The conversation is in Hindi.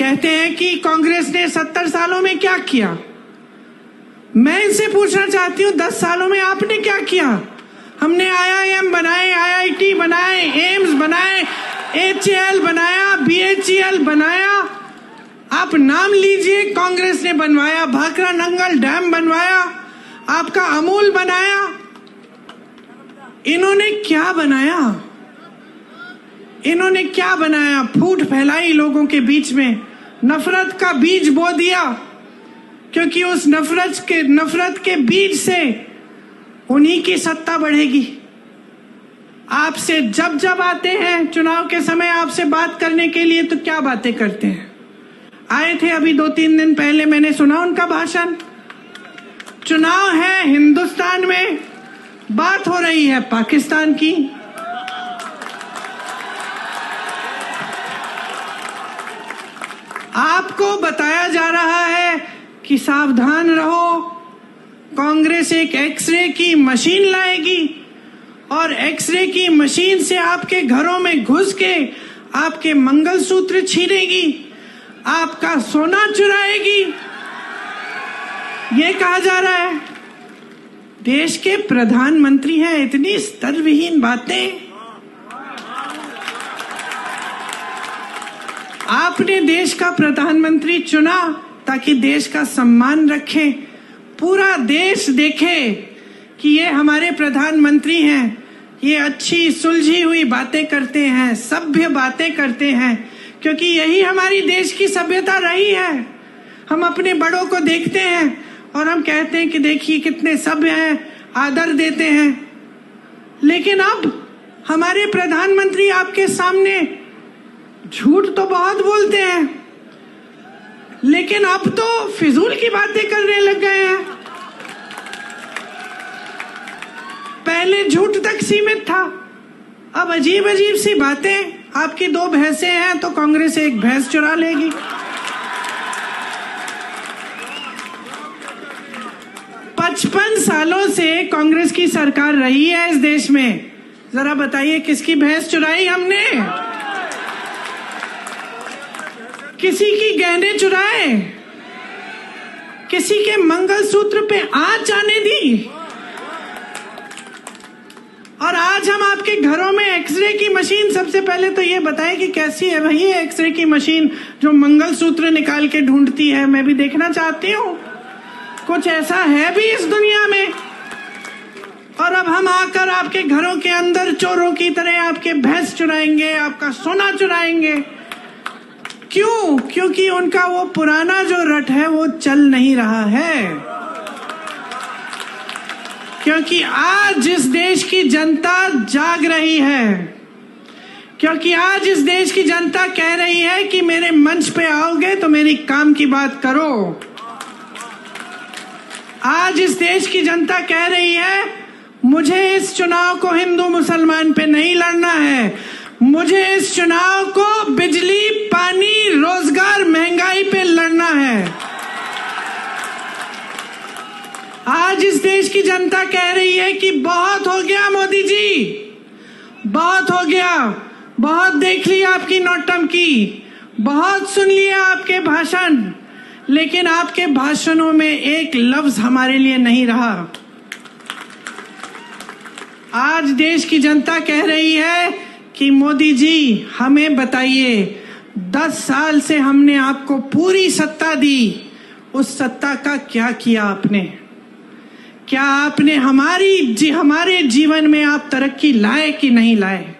कहते हैं कि कांग्रेस ने 70 सालों में क्या किया। मैं इनसे पूछना चाहती हूँ 10 सालों में आपने क्या किया? हमने IIM बनाए, IIT बनाए, एम्स बनाए, HAL बनाया, BHEL बनाया। आप नाम लीजिए, कांग्रेस ने बनवाया। भाखड़ा नंगल डैम बनवाया, आपका अमूल बनाया। इन्होंने क्या बनाया? इन्होंने क्या बनाया? फूट फैलाई लोगों के बीच में, नफरत का बीज बो दिया, क्योंकि उस नफरत के बीज से उन्हीं की सत्ता बढ़ेगी। आपसे जब आते हैं चुनाव के समय आपसे बात करने के लिए, तो क्या बातें करते हैं? आए थे अभी 2-3 दिन पहले, मैंने सुना उनका भाषण। चुनाव है हिंदुस्तान में, बात हो रही है पाकिस्तान की। आपको बताया जा रहा है कि सावधान रहो, कांग्रेस एक एक्सरे की मशीन लाएगी और एक्सरे की मशीन से आपके घरों में घुस के आपके मंगलसूत्र छीनेगी, आपका सोना चुराएगी। ये कहा जा रहा है। देश के प्रधानमंत्री हैं, इतनी स्तरविहीन बातें। आपने देश का प्रधानमंत्री चुना ताकि देश का सम्मान रखें, पूरा देश देखे कि ये हमारे प्रधानमंत्री हैं, ये अच्छी सुलझी हुई बातें करते हैं, सभ्य बातें करते हैं, क्योंकि यही हमारी देश की सभ्यता रही है। हम अपने बड़ों को देखते हैं और हम कहते हैं कि देखिए कितने सभ्य हैं, आदर देते हैं। लेकिन अब हमारे प्रधानमंत्री आपके सामने झूठ तो बहुत बोलते हैं, लेकिन अब तो फिजूल की बातें करने लग गए हैं। पहले झूठ तक सीमित था, अब अजीब अजीब सी बातें। आपकी 2 भैंसें हैं तो कांग्रेस एक भैंस चुरा लेगी। पचपन सालों से कांग्रेस की सरकार रही है इस देश में। जरा बताइए किसकी भैंस चुराई हमने? किसी की गहने चुराए? किसी के मंगलसूत्र पे आंच आने दी? और आज हम आपके घरों में एक्सरे की मशीन, सबसे पहले तो ये बताएं कि कैसी है वही एक्सरे की मशीन जो मंगलसूत्र निकाल के ढूंढती है। मैं भी देखना चाहती हूँ, कुछ ऐसा है भी इस दुनिया में। और अब हम आकर आपके घरों के अंदर चोरों की तरह आपके भैंस चुराएंगे, आपका सोना चुराएंगे। क्यों? क्योंकि उनका वो पुराना जो रट है वो चल नहीं रहा है। क्योंकि आज इस देश की जनता जाग रही है, क्योंकि आज इस देश की जनता कह रही है कि मेरे मंच पे आओगे तो मेरी काम की बात करो। आज इस देश की जनता कह रही है मुझे इस चुनाव को हिंदू मुसलमान पे नहीं लड़ना है, मुझे इस चुनाव को बिजली, पानी, रोजगार, महंगाई पे लड़ना है। आज इस देश की जनता कह रही है कि बहुत हो गया मोदी जी, बहुत हो गया, बहुत देख लिया आपकी नौटंकी, बहुत सुन लिया आपके भाषण, लेकिन आपके भाषणों में एक लफ्ज हमारे लिए नहीं रहा। आज देश की जनता कह रही है कि मोदी जी हमें बताइए, 10 साल से हमने आपको पूरी सत्ता दी, उस सत्ता का क्या किया आपने? क्या आपने हमारे जीवन में आप तरक्की लाए कि नहीं लाए?